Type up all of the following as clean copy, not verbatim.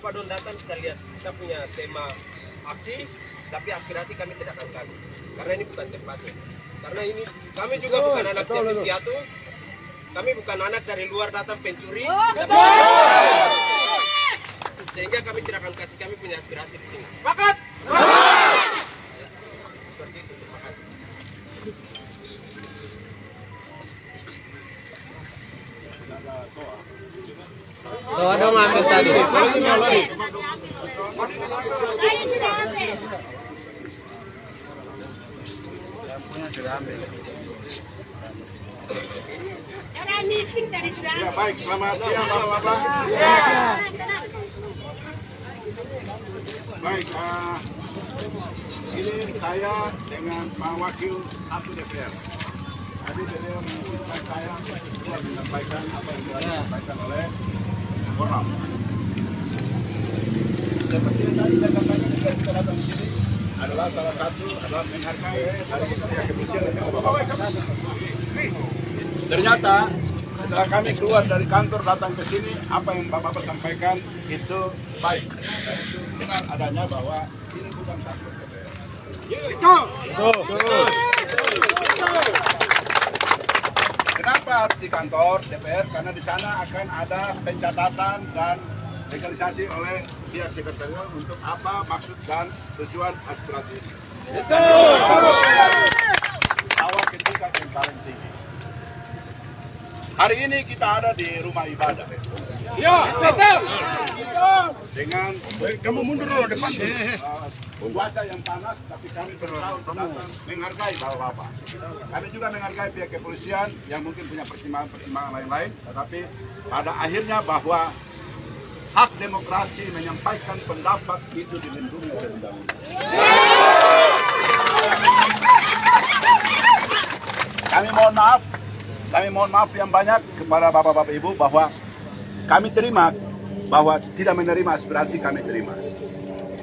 Bapak Don datang bisa lihat kita punya tema aksi, tapi aspirasi kami tidak akan kasih. Karena ini bukan tempatnya. Karena ini kami juga bukan anak yatim piatu. Kami bukan anak dari luar datang pencuri. Sehingga kami tidak akan kasih, kami punya aspirasi di sini. Sepakat? Seperti itu, terima kasih. Doa dong ambil tadi. Orang miskin tadi sudah. Ya, baik, selamat siang Bapak-Bapak. Baik, ini saya dengan Pak Wakil Satu DPR. Tadi beliau menginstruksikan saya untuk menyampaikan apa yang telah disampaikan oleh Korlam. Seperti yang tadi saya katakan juga kita datang di sini adalah salah satu adalah menghargai dari pihak kepolisian dan Bapak-Bapak. Ternyata setelah kami keluar dari kantor datang ke sini, apa yang Bapak sampaikan itu baik. Dan itu benar adanya bahwa ini bukan kantor DPR. Kenapa harus di kantor DPR? Karena di sana akan ada pencatatan dan legalisasi oleh pihak sekretariat untuk apa maksud dan tujuan aspirasi ini. Bahwa ketika yang paling tinggi. Hari ini kita ada di rumah ibadah. Ya, betul. Dengan kamu mundur dulu depan. Cuaca yang panas, tapi kami berusaha untuk datang menghargai Bapak-Bapak. Kami juga menghargai pihak kepolisian yang mungkin punya pertimbangan lain-lain, tetapi pada akhirnya bahwa hak demokrasi menyampaikan pendapat itu dilindungi oleh undang-undang. Kami mohon maaf yang banyak kepada Bapak-Bapak Ibu bahwa kami terima bahwa tidak menerima aspirasi kami terima.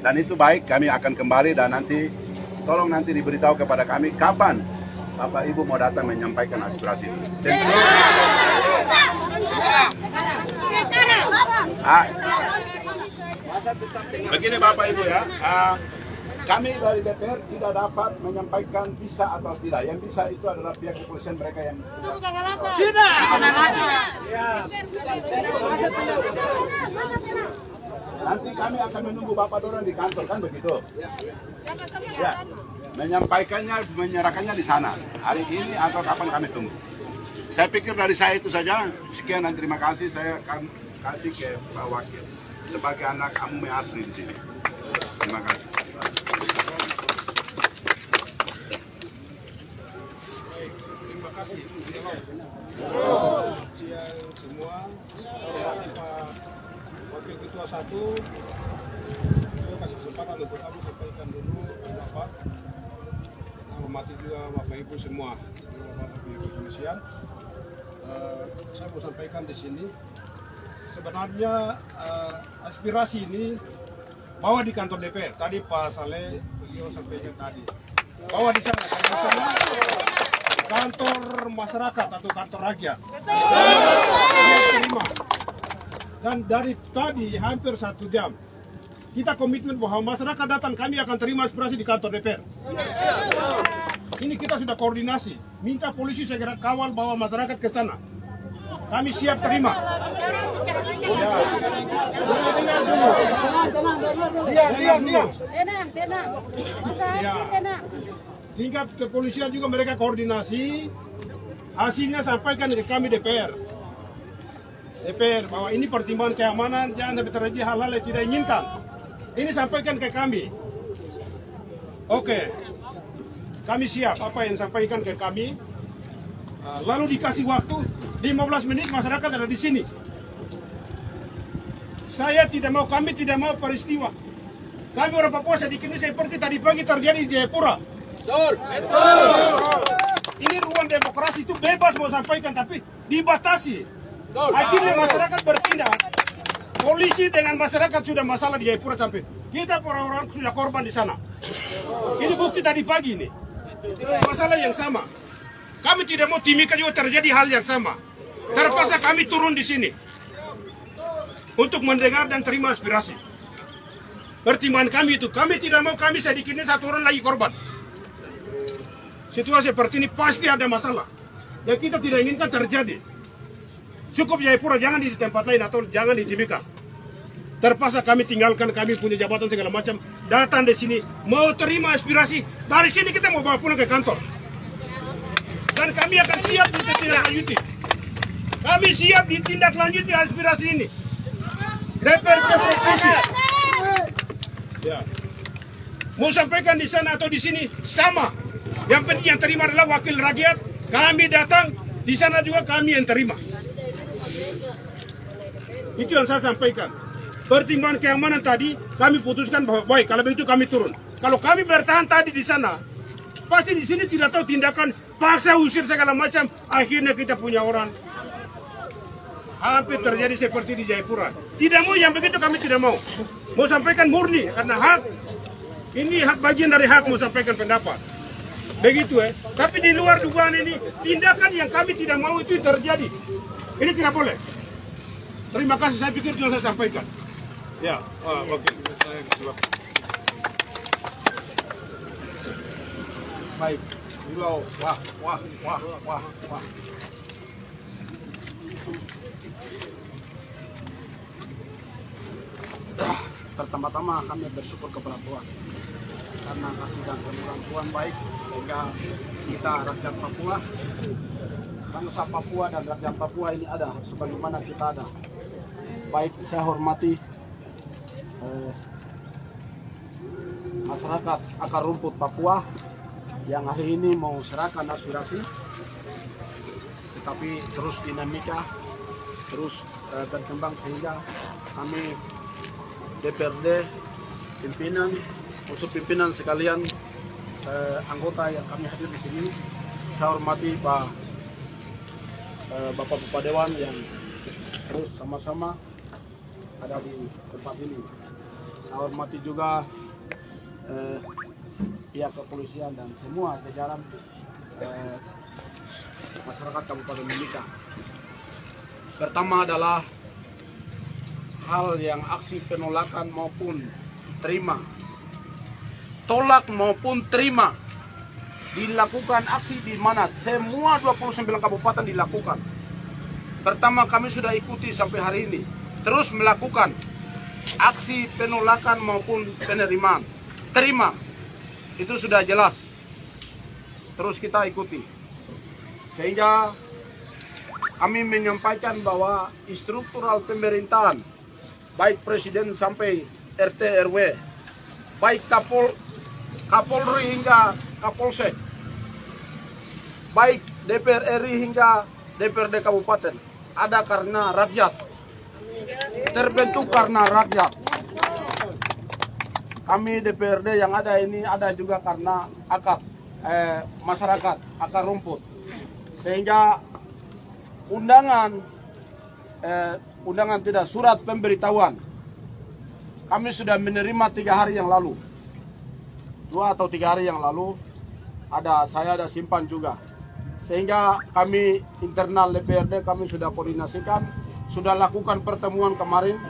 Dan itu baik, kami akan kembali dan nanti tolong nanti diberitahu kepada kami kapan Bapak Ibu mau datang menyampaikan aspirasi itu. Begini Bapak Ibu ya, kami dari DPR tidak dapat menyampaikan bisa atau tidak. Yang bisa itu adalah pihak kepolisian mereka yang nanti kami akan menunggu Bapak Doran di kantor, kan begitu? Ya, menyampaikannya, menyerahkannya di sana. Hari ini atau kapan kami tunggu. Saya pikir dari saya itu saja. Sekian dan terima kasih. Saya akan kasih ke Pak Wakil sebagai anak Amume asli di sini. Terima kasih. Terima kasih. Selamat siang semua. Pak Wakil Ketua 1, saya kasih kesempatan untuk kami sampaikan dulu Bapak. Hormati juga Bapak Ibu semua, Bapak Ibu kepolisian. Saya mau sampaikan di sini. Sebenarnya aspirasi ini bawa di kantor DPR. Tadi Pak Saleh beliau sampaikan tadi. Bawa di sana, kantor masyarakat atau kantor rakyat. Terima. Dan dari tadi hampir 1 jam kita komitmen bahwa masyarakat datang kami akan terima aspirasi di kantor DPR. Ini kita sudah koordinasi, minta polisi segera kawal bawa masyarakat ke sana. Kami siap terima. Tenang. Tingkat kepolisian juga mereka koordinasi. Hasilnya sampaikan ke kami DPR bahwa ini pertimbangan keamanan, jangan sampai terjadi hal-hal yang tidak inginkan. Ini sampaikan ke kami. Oke, kami siap apa yang sampaikan ke kami. Lalu dikasih waktu 15 menit masyarakat ada di sini. Kami tidak mau peristiwa. Kami orang Papua sedikit ini seperti tadi pagi terjadi di Jayapura. Betul. Ini ruang demokrasi itu bebas mau sampaikan tapi dibatasi. Akhirnya masyarakat bertindak. Polisi dengan masyarakat sudah masalah di Jayapura sampai kita orang-orang sudah korban di sana. Ini bukti tadi pagi ini. Masalah yang sama. Kami tidak mau Timika juga terjadi hal yang sama. Terpaksa kami turun di sini untuk mendengar dan terima aspirasi. Pertimbangan kami itu, kami tidak mau kami sedikit ini satu orang lagi korban. Situasi seperti ini pasti ada masalah. Dan kita tidak inginkan terjadi. Cukup Jayapura, jangan di tempat lain atau jangan di Timika. Terpaksa kami tinggalkan, kami punya jabatan segala macam. Datang di sini, mau terima aspirasi. Dari sini kita mau bawa pulang ke kantor. Dan kami akan siap ditindaklanjuti. Kami siap ditindaklanjuti aspirasi ini. DPRD provinsi. Ya. Mau sampaikan di sana atau di sini sama. Yang penting yang terima adalah wakil rakyat. Kami datang di sana juga kami yang terima. Itu yang saya sampaikan. Pertimbangan keamanan tadi kami putuskan bahwa baik kalau begitu kami turun. Kalau kami bertahan tadi di sana, pasti di sini tidak tahu tindakan paksa usir segala macam. Akhirnya kita punya orang. Hampir terjadi seperti di Jayapura. Tidak mau yang begitu kami tidak mau. Mau sampaikan murni karena hak. Ini hak bagian dari hak mau sampaikan pendapat. Begitu Tapi di luar dugaan ini tindakan yang kami tidak mau itu terjadi. Ini tidak boleh. Terima kasih, saya pikir itu yang saya sampaikan. Ya, oke. Baik. Wah. Pertama-tama kami bersyukur kepada Tuhan karena kasih dan kemurahan Tuhan baik sehingga kita rakyat Papua, bangsa Papua dan rakyat Papua ini ada sebagaimana kita ada. Baik, saya hormati masyarakat akar rumput Papua yang hari ini mau serahkan aspirasi, tetapi terus dinamika terus berkembang sehingga kami DPRD pimpinan, unsur pimpinan sekalian, anggota yang kami hadir di sini, saya hormati Bapak Dewan yang terus sama-sama ada di tempat ini. Saya hormati juga pihak kepolisian dan semua jajaran masyarakat Kabupaten Mimika. Pertama adalah hal yang aksi penolakan maupun terima, tolak maupun terima, dilakukan aksi di mana semua 29 kabupaten dilakukan. Pertama kami sudah ikuti sampai hari ini, terus melakukan aksi penolakan maupun penerimaan. Terima, itu sudah jelas, terus kita ikuti. Sehingga kami menyampaikan bahwa struktural pemerintahan, baik presiden sampai RT RW, baik Kapolri hingga Kapolsek, baik DPR RI hingga DPRD Kabupaten, ada karena rakyat, terbentuk karena rakyat. Kami DPRD yang ada ini ada juga karena masyarakat, akar rumput. Sehingga surat pemberitahuan kami sudah menerima 3 hari yang lalu, 2 atau 3 hari yang lalu, saya ada simpan juga. Sehingga kami internal DPRD kami sudah koordinasikan, sudah lakukan pertemuan kemarin,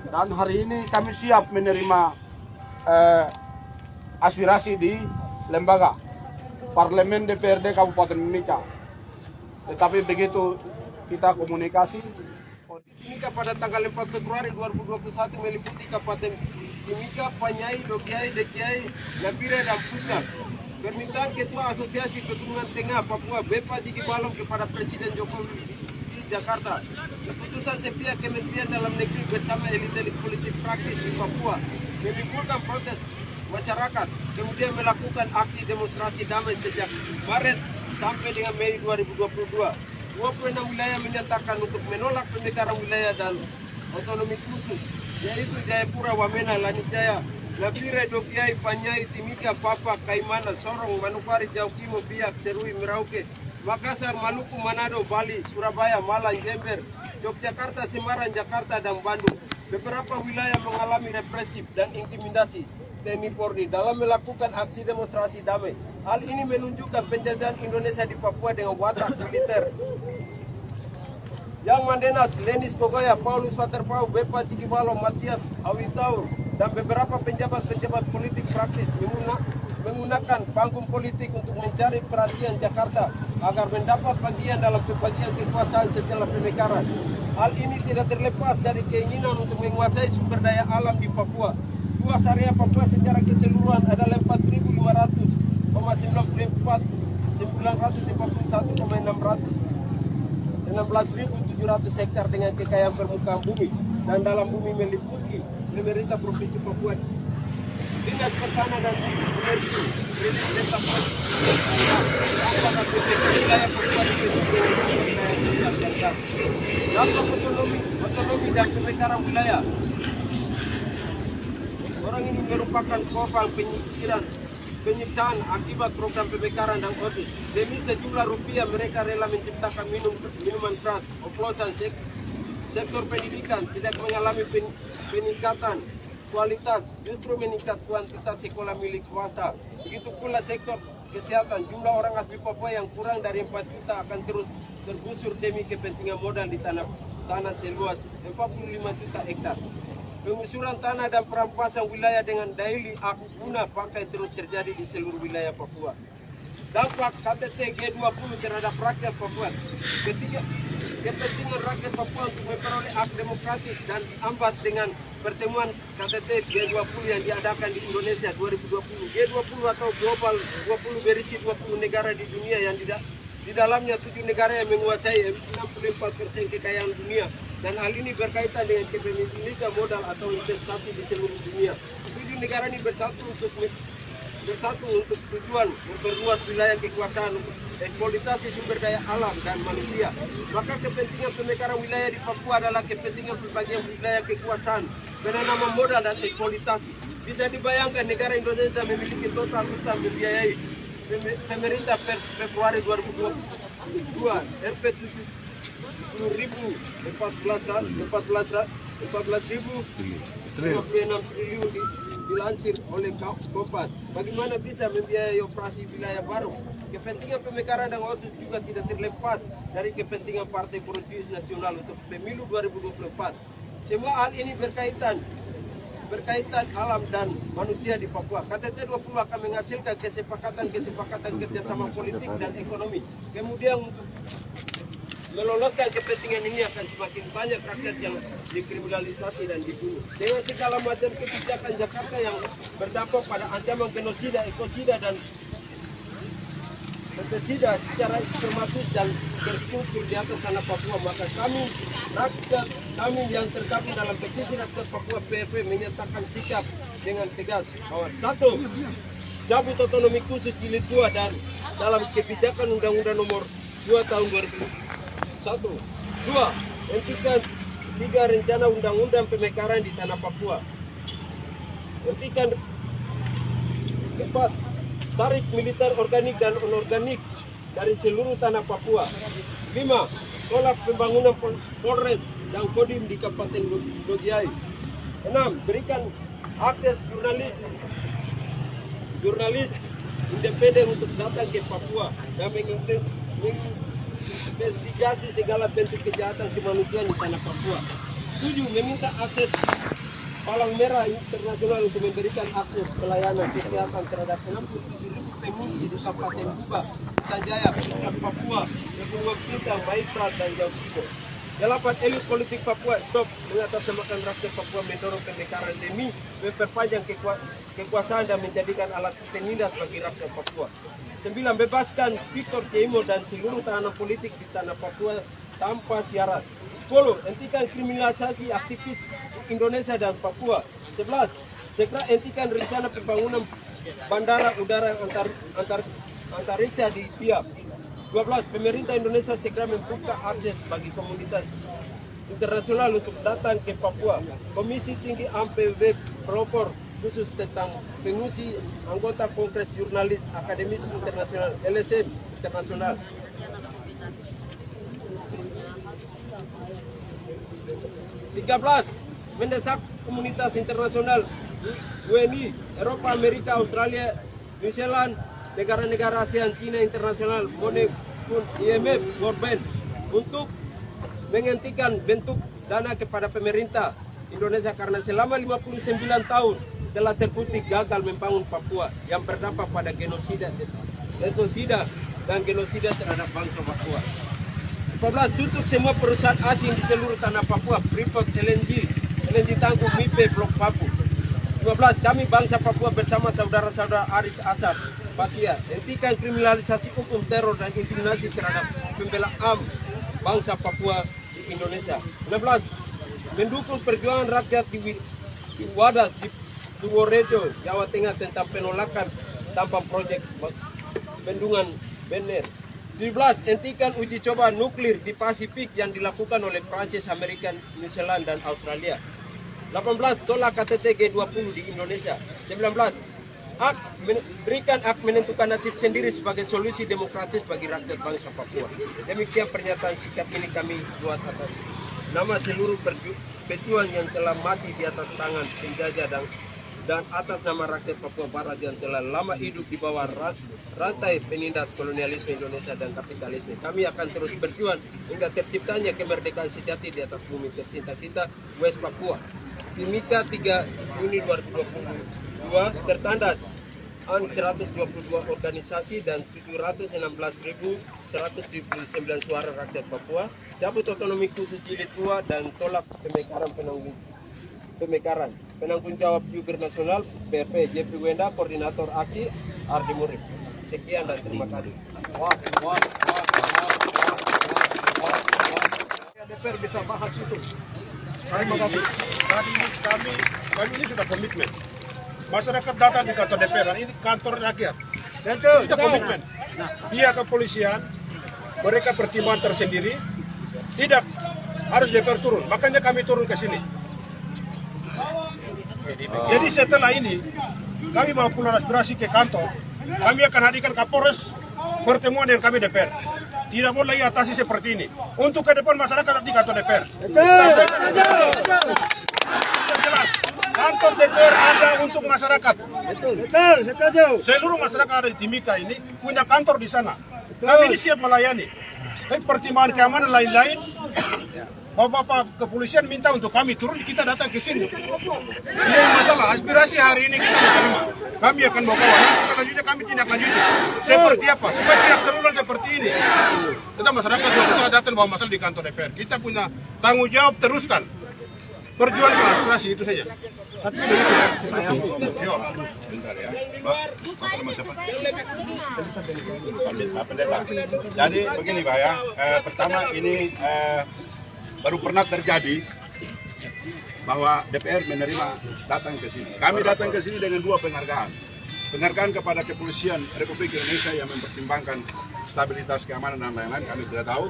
dan hari ini kami siap menerima aspirasi di lembaga Parlemen DPRD Kabupaten Mimika. Tetapi begitu kita komunikasi, Timika pada tanggal 4 Februari 2021 meliputi Kabupaten Timika, Panyai, Dokiai, Dekiai, Nabire, dan Puncak. Permintaan Ketua Asosiasi Keturunan Tengah Papua Bepa Diki Balong kepada Presiden Jokowi di Jakarta. Keputusan sepihak Kementerian Dalam Negeri bersama elit-elit politik praktis di Papua menimbulkan protes masyarakat, kemudian melakukan aksi demonstrasi damai sejak Maret sampai dengan Mei 2022. 26 wilayah menyatakan untuk menolak pemekaran wilayah dan otonomi khusus, yaitu Jayapura, Wamena, Lanijaya, Nabire, Dokiai, Panyai, Timika, Papa, Kaimana, Sorong, Manokwari, Jaukimo, Biak, Serui, Merauke, Makassar, Maluku, Manado, Bali, Surabaya, Malang, Jember, Yogyakarta, Semarang, Jakarta, dan Bandung. Beberapa wilayah mengalami represif dan intimidasi TNI Polri dalam melakukan aksi demonstrasi damai. Hal ini menunjukkan penjajahan Indonesia di Papua dengan watak militer. Yang Mandenas, Lenis Kogoya, Paulus Waterpau, Bepa Diki Balong, Matias Awitaur, dan beberapa penjabat-penjabat politik praktis menggunakan panggung politik untuk mencari perhatian Jakarta agar mendapat bagian dalam pembagian kekuasaan setelah pemekaran. Hal ini tidak terlepas dari keinginan untuk menguasai sumber daya alam di Papua. Luas area Papua secara keseluruhan adalah 16.700 hektar dengan kekayaan permukaan bumi dan dalam bumi meliputi pemerintah Provinsi Papua. Dinas Pertanian dan Energi, Desa Papua, wilayah Papua dampak otonomi dan pemekaran wilayah. Orang ini merupakan korban penyiksaan akibat program pemekaran dan audit. Demi sejumlah rupiah mereka rela menciptakan minuman keras, oplosan. Sektor pendidikan tidak mengalami peningkatan kualitas, justru meningkat kuantitas sekolah milik swasta. Begitu pula sektor kesehatan, jumlah orang asli Papua yang kurang dari 4 juta akan terus tergusur demi kepentingan modal di tanah seluas 45 juta hektar. Pengusuran tanah dan perampasan wilayah dengan dalih hak guna pakai terus terjadi di seluruh wilayah Papua. Dampak KTT G20 terhadap rakyat Papua. Kepentingan rakyat Papua untuk memperoleh hak demokratis dan hambat dengan pertemuan KTT G20 yang diadakan di Indonesia 2020. G20 atau Global 20 berisi 20 negara di dunia yang di dalamnya 7 negara yang menguasai 64% kekayaan dunia. Dan hal ini berkaitan dengan kepemilikan modal atau investasi di seluruh dunia. 7 negara ini bersatu untuk tujuan memperluas wilayah kekuasaan untuk eksploitasi sumber daya alam dan manusia. Maka kepentingan pemekaran wilayah di Papua adalah kepentingan pembagian wilayah kekuasaan, penanaman modal dan eksploitasi. Bisa dibayangkan negara Indonesia memiliki total utang membiayai pemerintah per Februari 2022 Rp 14.056 triliun dilansir oleh Kompas. Bagaimana bisa membiayai operasi wilayah baru? Kepentingan pemekaran dan otsus juga tidak terlepas dari kepentingan Partai Politik Nasional untuk pemilu 2024. Semua hal ini berkaitan alam dan manusia di Papua. KTT 20 akan menghasilkan kesepakatan kerjasama politik dan ekonomi. Kemudian untuk meloloskan kepentingan ini akan semakin banyak rakyat yang dikriminalisasi dan dibunuh. Dengan segala macam kebijakan Jakarta yang berdampak pada ancaman genosida, ekosida dan pestisida secara sistematis dan terstruktur di atas tanah Papua, maka kami yang tergabung dalam petisi rakyat Papua PFP menyatakan sikap dengan tegas bahwa 1. Cabut otonomi khusus jilid 2 dan dalam kebijakan Undang-Undang Nomor 2 Tahun 2001. 2. Hentikan 3 rencana undang-undang pemekaran di tanah Papua. Hentikan 4. Tarik militer organik dan anorganik dari seluruh tanah Papua. 5. Tolak pembangunan Polres dan Kodim di Kabupaten Dogiai. 6. Berikan akses jurnalis independen untuk datang ke Papua dan menginvestigasi segala bentuk kejahatan kemanusiaan di tanah Papua. 7. Meminta akses Palang Merah Internasional untuk memberikan akses pelayanan kesehatan terhadap 67.000 pengungsi di Kabupaten Buba, Putrajaya, Papua, Kepulauan Bintan, Maiprat, dan Jawa. 8. Elit politik Papua stop mengatasnamakan rakyat Papua mendorong pemekaran demi memperpanjang kekuasaan dan menjadikan alat penindas bagi rakyat Papua. 9. Bebaskan Victor Keimo dan seluruh tahanan politik di tanah Papua tanpa syarat. 10. Hentikan kriminalisasi aktivis Indonesia dan Papua. 11. Segera hentikan rencana pembangunan bandara udara antariksa di Biak. 12. Pemerintah Indonesia segera membuka akses bagi komunitas internasional untuk datang ke Papua. Komisi Tinggi AMPB pelopor khusus tentang pengungsi anggota Kongres Jurnalis Akademisi Internasional LSM Internasional. 13. Mendesak komunitas internasional WNI, Eropa, Amerika, Australia, New Zealand, negara-negara ASEAN, China, internasional, MONE, IMF, World Bank untuk menghentikan bentuk dana kepada pemerintah Indonesia karena selama 59 tahun telah terbukti gagal membangun Papua yang berdampak pada genosida dan genosida terhadap bangsa Papua. 14. Tutup semua perusahaan asing di seluruh tanah Papua, Freeport, LNG Tangguh, MIPE, Blok Papu. 15. Kami bangsa Papua bersama saudara-saudara Aris Asar, Patia, hentikan kriminalisasi hukum teror dan intimidasi terhadap pembela AM bangsa Papua di Indonesia. 16. Mendukung perjuangan rakyat di Wadas, di Purworejo, Jawa Tengah tentang penolakan tampang proyek bendungan Bener. 17. Hentikan uji coba nuklir di Pasifik yang dilakukan oleh Prancis, Amerika, New Zealand, dan Australia. 18. Tolak KTT G20 di Indonesia. 19. Berikan hak menentukan nasib sendiri sebagai solusi demokratis bagi rakyat bangsa Papua. Demikian pernyataan sikap ini kami buat atas nama seluruh pejuang yang telah mati di atas tangan penjajah dan atas nama rakyat Papua Barat yang telah lama hidup di bawah rantai penindas kolonialisme Indonesia dan kapitalisme. Kami akan terus berjuang hingga terciptanya kemerdekaan sejati di atas bumi tercinta kita, West Papua. Timika 3 Juni 2022 tertanda 122 organisasi dan 716.179 suara rakyat Papua, cabut otonomi khusus jilid 2 dan tolak penanggung jawab jubir nasional PRP Jeffrey Wenda, koordinator aksi Ardi Murib. Sekian dan terima kasih. DPR bisa bahas itu. Terima kasih. Kami ini sudah komitmen. Masyarakat datang di kantor DPR, ini kantor rakyat. Kita komitmen. Pihak kepolisian, mereka pertimbangan tersendiri, tidak harus DPR turun. Makanya kami turun ke sini. Jadi setelah ini, kami bawa pulang aspirasi ke kantor. Kami akan hadirkan Kapolres pertemuan dengan kami DPR. Tidak boleh lagi atasi seperti ini. Untuk ke depan masyarakat di kantor DPR. Jelas, kantor DPR ada untuk masyarakat. Seluruh masyarakat ada di Timika ini punya kantor di sana. Kami ini siap melayani. Tapi pertimbangan keamanan lain-lain, Bapak kepolisian minta untuk kami turun, kita datang ke sini. Ini masalah, aspirasi hari ini kita terima. Kami akan bawa. Nanti selanjutnya kami tindak lanjuti. Seperti apa? Supaya tidak terulang seperti ini. Kita masyarakat sudah bisa datang bawa masalah di kantor DPR. Kita punya tanggung jawab teruskan. Perjuangan aspirasi itu saja. Satu menit ya. Bentar ya. Pak Pendeta. Jadi begini Pak ya. Pertama ini baru pernah terjadi bahwa DPR menerima datang ke sini. Kami datang ke sini dengan dua penghargaan. Penghargaan kepada Kepolisian Republik Indonesia yang mempertimbangkan stabilitas keamanan dan lain-lain. Kami tidak tahu,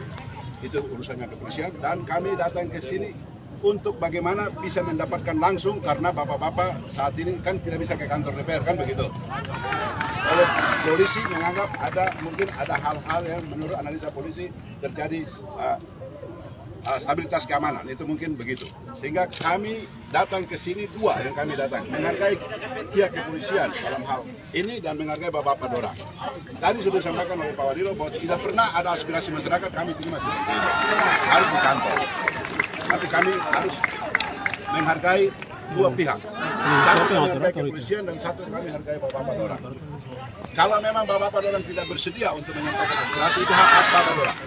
itu urusannya kepolisian. Dan kami datang ke sini untuk bagaimana bisa mendapatkan langsung, karena bapak-bapak saat ini kan tidak bisa ke kantor DPR, kan begitu. Kalau polisi menganggap mungkin ada hal-hal yang menurut analisa polisi terjadi stabilitas keamanan, itu mungkin begitu. Sehingga kami datang ke sini dua yang kami datang, menghargai pihak kepolisian dalam hal ini dan menghargai Bapak Padora. Tadi sudah disampaikan oleh Pak Wadilo bahwa tidak pernah ada aspirasi masyarakat kami terima seperti ini. Harus di kantor. Tapi kami harus menghargai dua pihak. Satu menghargai kepolisian dan satu kami menghargai Bapak Padora. Kalau memang Bapak Padora tidak bersedia untuk menyampaikan aspirasi, itu hak Bapak Padora.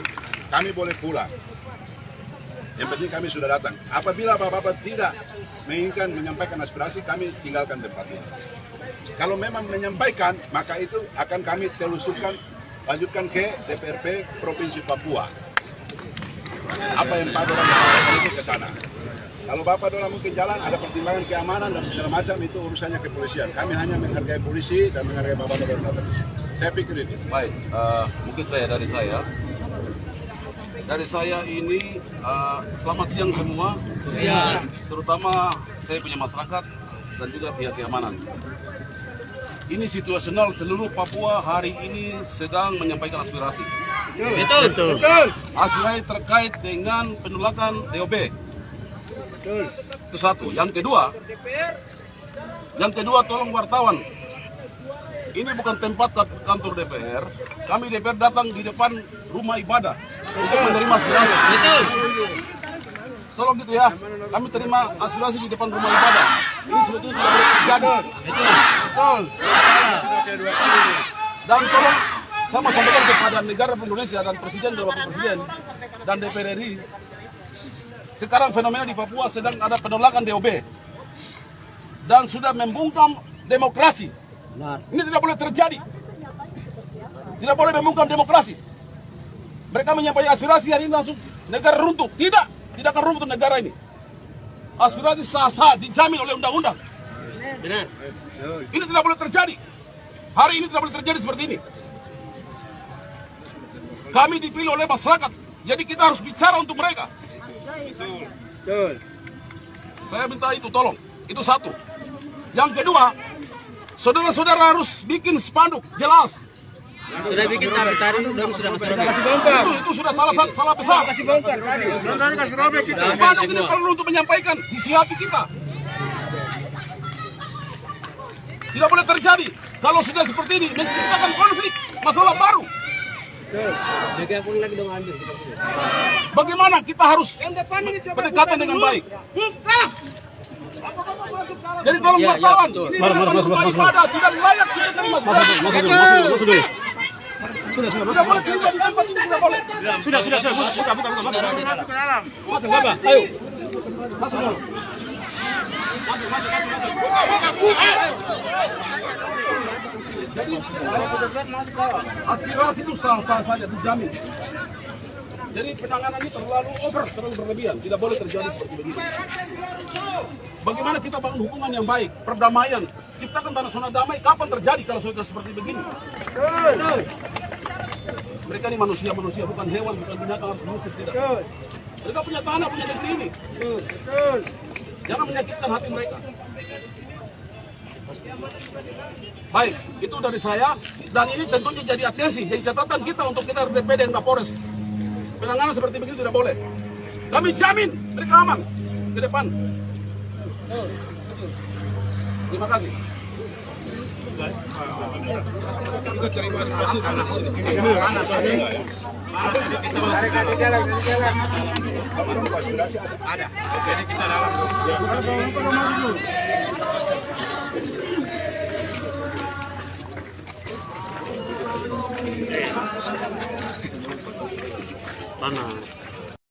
Kami boleh pulang. Yang penting kami sudah datang. Apabila Bapak tidak menginginkan menyampaikan aspirasi, kami tinggalkan tempat ini. Kalau memang menyampaikan, maka itu akan kami telusurkan, lanjutkan ke DPRP Provinsi Papua. Apa yang Pak Dola menyampaikan itu ke sana. Kalau Bapak Dola mungkin jalan, ada pertimbangan keamanan dan segala macam, itu urusannya kepolisian. Kami hanya menghargai polisi dan menghargai Bapak Dola. Saya pikir ini. Baik, mungkin dari saya ini selamat siang semua. Siang. Terutama saya punya masyarakat dan juga pihak keamanan. Ini situasional, seluruh Papua hari ini sedang menyampaikan aspirasi. Betul. Aspirasi terkait dengan penolakan DOB. Itu satu. Yang kedua tolong wartawan. Ini bukan tempat kantor DPR. Kami DPR datang di depan rumah ibadah untuk menerima aspirasi. Betul. tolong gitu ya. Kami terima aspirasi di depan rumah ibadah. Ini sebetulnya tidak boleh terjadi. Betul. Dan tolong sama sampaikan kepada negara Indonesia dan Presiden dan Wakil Presiden dan DPR RI. Sekarang fenomena di Papua sedang ada penolakan DOB dan sudah membungkam demokrasi. Ini tidak boleh terjadi. Tidak boleh membungkam demokrasi. Mereka menyampaikan aspirasi hari ini langsung negara runtuh. Tidak akan runtuh negara ini. Aspirasi sah-sah dijamin oleh undang-undang. Benar. Ini tidak boleh terjadi. Hari ini tidak boleh terjadi seperti ini. Kami dipilih oleh masyarakat, jadi kita harus bicara untuk mereka. Betul. Saya minta itu tolong. Itu satu. Yang kedua, saudara-saudara harus bikin spanduk jelas. Sudah bikin tapi tadi belum sudah kasih robek. Itu sudah salah besar. Kasih bongkar tadi. Sudah kasih robek kita. Spanduk ini perlu untuk menyampaikan isi hati kita. Tidak boleh terjadi. Kalau sudah seperti ini, menciptakan konflik, masalah baru. Betul. Lagi dong ambil. Bagaimana kita harus pendekatan dengan baik. Jadi tolong wartawan, ini rumah ibadah tidak layak kita terima. Masuk dulu. Tidak boleh terima di tempat ini, tidak boleh. Sudah. Buka. Masuk Bapak. Ayo. Masuk dulu. Jadi aspirasi itu sah-sah saja dijamin. Jadi penanganan ini terlalu berlebihan, tidak boleh terjadi seperti begini. Bagaimana kita bangun hubungan yang baik, perdamaian, ciptakan tanah zona damai, kapan terjadi kalau sudah seperti begini? Mereka ini manusia, bukan hewan, bukan binatang, harus musik, tidak. Mereka punya tanah, punya negeri ini. Jangan menyakitkan hati mereka. Baik, itu dari saya, dan ini tentunya jadi atensi, jadi catatan kita untuk kita DPD dan Kapolres. Penanganan seperti begini tidak boleh. Kami jamin mereka aman ke depan. Terima kasih. Kita terima kasih karena di sini panas ya. Ada. Jadi kita dalam. Panas.